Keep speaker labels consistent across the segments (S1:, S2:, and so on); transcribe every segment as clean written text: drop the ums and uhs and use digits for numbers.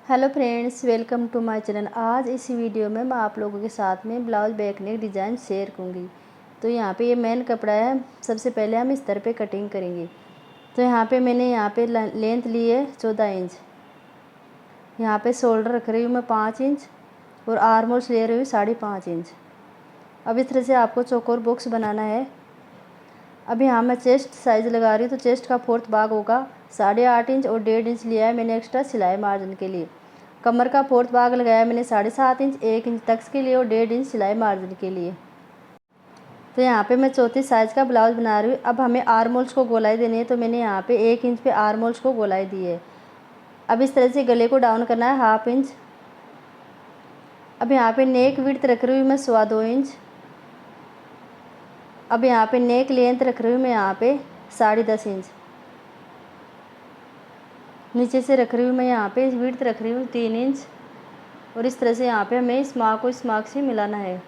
S1: Hello friends, welcome to my channel. आज इस video में मैं आप लोगों के साथ में blouse back neck design share करूँगी। तो यहाँ पे ये मेन कपड़ा है। सबसे पहले हम इस तरह पे कटिंग करेंगे। तो यहाँ पे मैंने लेंथ ली है 14 इंच। यहाँ पे शोल्डर रख रही हूँ मैं 5 इंच और आर्म होल्स ले रही हूँ 5.5 इंच। अब इस तरह से आपको चौकोर बॉक्स बनाना है। अब यहाँ मैं चेस्ट साइज़ लगा रही हूँ, तो चेस्ट का 4th भाग होगा 8.5 इंच और 1.5 इंच लिया है मैंने एक्स्ट्रा सिलाई मार्जिन के लिए। कमर का 4th भाग लगाया मैंने 7.5 इंच, 1 इंच तक के लिए और 1.5 इंच सिलाई मार्जिन के लिए। तो यहाँ पे मैं 34 साइज़ का ब्लाउज बना रही हूँ। अब हमें आर्म होल्स को गोलाई देनी है, तो मैंने यहाँ पे 1 इंच पे आर्म होल्स को गोलाई दी है। अब इस तरह से गले को डाउन करना है 1/2 इंच। अब यहाँ पे नेक विड्थ रख रही हूँ मैं 2.25 इंच। अब यहाँ पे नेक लेंथ रख रही हूँ मैं यहाँ पे 10.5 इंच। नीचे से रख रही हूँ मैं यहाँ पे विड्थ रख रही हूँ 3 इंच। और इस तरह से यहाँ पे हमें इस मार्क को इस मार्क से मिलाना है।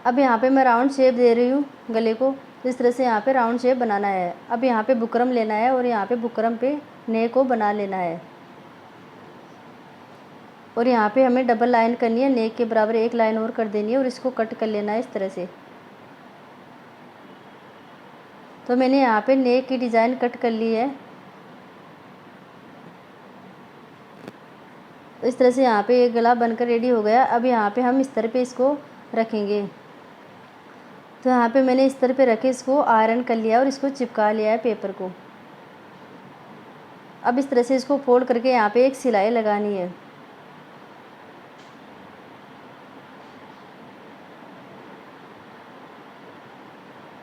S1: अब यहाँ पे मैं राउंड शेप दे रही हूँ गले को। तो इस तरह से यहाँ पे राउंड शेप बनाना है। अब यहाँ पे बुकरम लेना है और यहाँ पे बुकरम पे नेक को बना लेना है। और यहाँ पे हमें डबल लाइन करनी है, नेक के बराबर एक लाइन और कर देनी है और इसको कट कर लेना है इस तरह से। तो मैंने यहाँ पे नेक की डिज़ाइन कट कर ली है। तो इस तरह से यहाँ पे एक गला बनकर रेडी हो गया। अब यहाँ पे हम इस तरह पे इसको रखेंगे। तो यहाँ पे मैंने इस तरह पे रखे इसको आयरन कर लिया और इसको चिपका लिया है पेपर को। अब इस तरह से इसको फोल्ड करके यहाँ पे एक सिलाई लगानी है।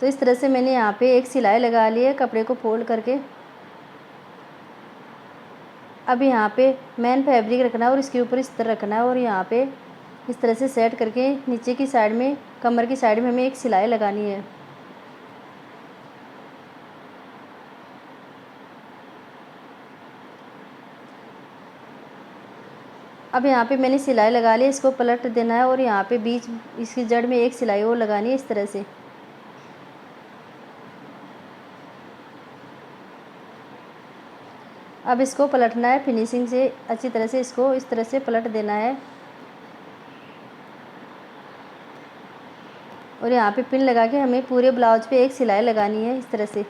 S1: तो इस तरह से मैंने यहाँ पे एक सिलाई लगा ली है कपड़े को फोल्ड करके। अब यहाँ पे मेन फैब्रिक रखना है और इसके ऊपर इस तरह रखना है और यहाँ पे इस तरह से सेट करके नीचे की साइड में कमर की साइड में हमें एक सिलाई लगानी है। अब यहाँ पे मैंने सिलाई लगा ली, इसको पलट देना है और यहाँ पे बीच इसकी जड़ में एक सिलाई और लगानी है इस तरह से। अब इसको पलटना है फिनिशिंग से, अच्छी तरह से इसको इस तरह से पलट देना है। और यहाँ पे पिन लगा के हमें पूरे ब्लाउज पे एक सिलाई लगानी है इस तरह से।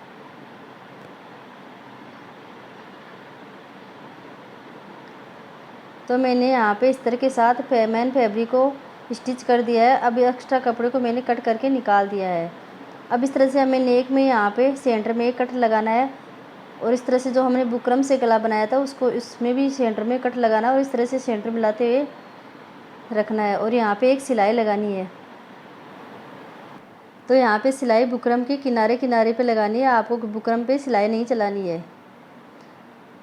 S1: तो मैंने यहाँ पे इस तरह के साथ मेन फैब्रिक को स्टिच कर दिया है। अब एक्स्ट्रा कपड़े को मैंने कट करके निकाल दिया है। अब इस तरह से हमें नेक में यहाँ पे सेंटर में एक कट लगाना है और इस तरह से जो हमने बुकरम से गला बनाया था उसको इसमें भी सेंटर में कट लगाना है और इस तरह से सेंटर मिलाते हुए रखना है और यहाँ पे एक सिलाई लगानी है। तो यहाँ पे सिलाई बुकरम के किनारे किनारे पे लगानी है, आपको बुकरम पे सिलाई नहीं चलानी है।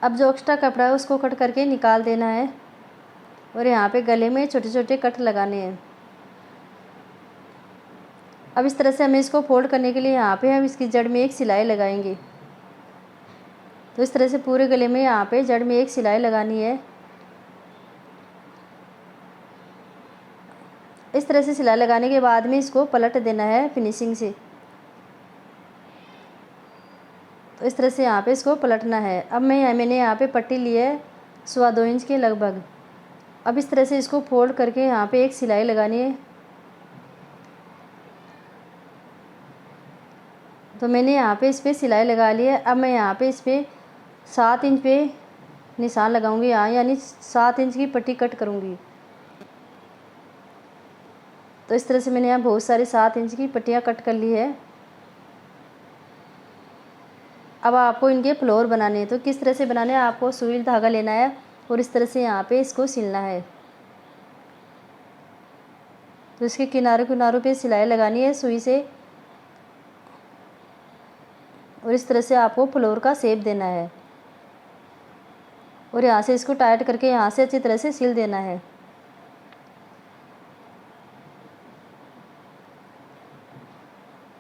S1: अब जो एक्स्ट्रा कपड़ा है उसको कट करके निकाल देना है और यहाँ पे गले में छोटे छोटे कट लगाने हैं। अब इस तरह से हमें इसको फोल्ड करने के लिए यहाँ पे हम इसकी जड़ में एक सिलाई लगाएंगे। तो इस तरह से पूरे गले में यहाँ पे जड़ में एक सिलाई लगानी है। इस तरह से सिलाई लगाने के बाद में इसको पलट देना है फिनिशिंग से। तो इस तरह से यहाँ पे इसको पलटना है। अब मैंने यहाँ पे पट्टी ली है 2.25 इंच के लगभग। अब इस तरह से इसको फोल्ड करके यहाँ पे एक सिलाई लगानी है। तो मैंने यहाँ पे इस पर सिलाई लगा ली है। अब मैं यहाँ पे इस पर 7 इंच पे निशान लगाऊंगी यहाँ, यानी 7 इंच की पट्टी कट करूँगी। तो इस तरह से मैंने यहाँ बहुत सारी 7 इंच की पट्टियाँ कट कर ली है। अब आपको इनके फ्लोर बनाने हैं। तो किस तरह से बनाने हैं, आपको सुई धागा लेना है और इस तरह से यहाँ पे इसको सिलना है। तो इसके किनारों किनारों पे सिलाई लगानी है सुई से और इस तरह से आपको फ्लोर का शेप देना है और यहाँ से इसको टाइट करके यहाँ से अच्छी तरह से सिल देना है।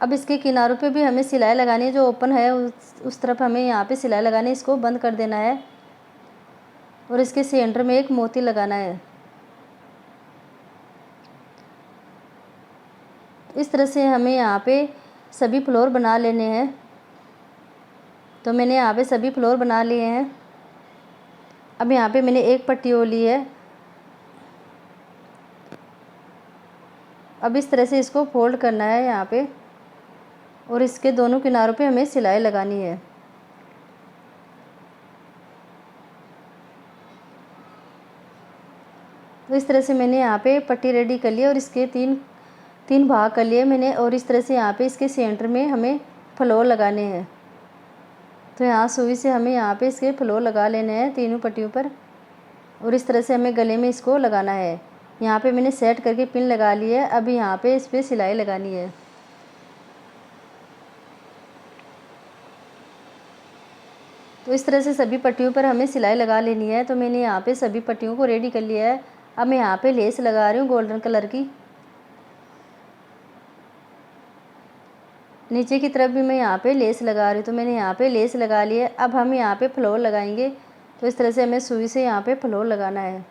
S1: अब इसके किनारों पे भी हमें सिलाई लगानी है, जो ओपन है उस तरफ हमें यहाँ पे सिलाई लगानी है। इसको बंद कर देना है और इसके सेंटर में एक मोती लगाना है। इस तरह से हमें यहाँ पे सभी फ्लोर बना लेने हैं। तो मैंने यहाँ पे सभी फ्लोर बना लिए हैं। अब यहाँ पे मैंने एक पट्टी और ली है। अब इस तरह से इसको फोल्ड करना है यहाँ पे, और इसके दोनों किनारों पे हमें सिलाई लगानी है। तो इस तरह से मैंने यहाँ पे पट्टी रेडी कर ली और इसके तीन भाग कर लिए मैंने, और इस तरह से यहाँ पे इसके सेंटर में हमें फ्लोर लगाने हैं। तो यहाँ सुई से हमें यहाँ पे इसके फ्लोर लगा लेने हैं तीनों पट्टियों पर, और इस तरह से हमें गले में इसको लगाना है। यहाँ पे मैंने सेट करके पिन लगा ली है। अब यहाँ पे इस पर सिलाई लगानी है। तो इस तरह से सभी पट्टियों पर हमें सिलाई लगा लेनी है। तो मैंने यहाँ पे सभी पट्टियों को रेडी कर लिया है। अब मैं यहाँ पे लेस लगा रही हूँ गोल्डन कलर की। नीचे की तरफ भी मैं यहाँ पे लेस लगा रही हूँ। तो मैंने यहाँ पे लेस लगा ली है। अब हम यहाँ पे फ्लोर लगाएंगे। तो इस तरह से हमें सुई से यहाँ पे फ्लोर लगाना है।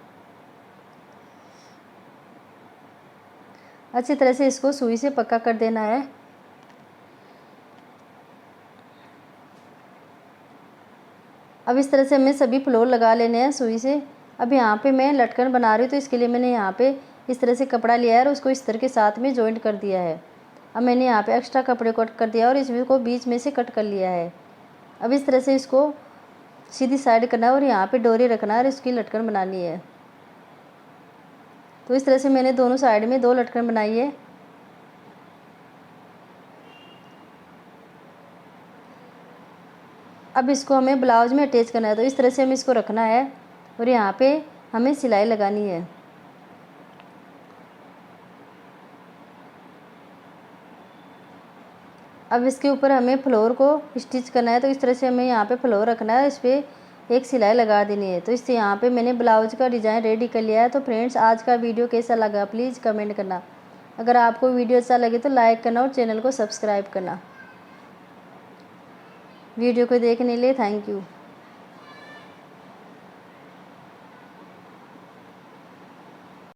S1: अच्छी तरह से इसको सुई से पक्का कर देना है। अब इस तरह से हमें सभी फ्लोर लगा लेने हैं सुई से। अब यहाँ पे मैं लटकन बना रही हूँ, तो इसके लिए मैंने यहाँ पे इस तरह से कपड़ा लिया है और उसको इस तरह के साथ में जॉइंट कर दिया है। अब मैंने यहाँ पे एक्स्ट्रा कपड़े को कट कर दिया और इसको बीच में से कट कर लिया है। अब इस तरह से इसको सीधी साइड करना है और यहाँ पे डोरी रखना है और इसकी लटकन बनानी है। तो इस तरह से मैंने दोनों साइड में 2 लटकन बनाई है। अब इसको हमें ब्लाउज में अटैच करना है। तो इस तरह से हमें इसको रखना है और यहाँ पे हमें सिलाई लगानी है। अब इसके ऊपर हमें फ्लोर को स्टिच करना है। तो इस तरह से हमें यहाँ पे फ्लोर रखना है, इस पर एक सिलाई लगा देनी है। तो इससे यहाँ पे मैंने ब्लाउज का डिज़ाइन रेडी कर लिया है। तो फ्रेंड्स, आज का वीडियो कैसा लगा प्लीज़ कमेंट करना। अगर आपको वीडियो अच्छा लगे तो लाइक करना और चैनल को सब्सक्राइब करना। वीडियो को देखने के लिए थैंक यू।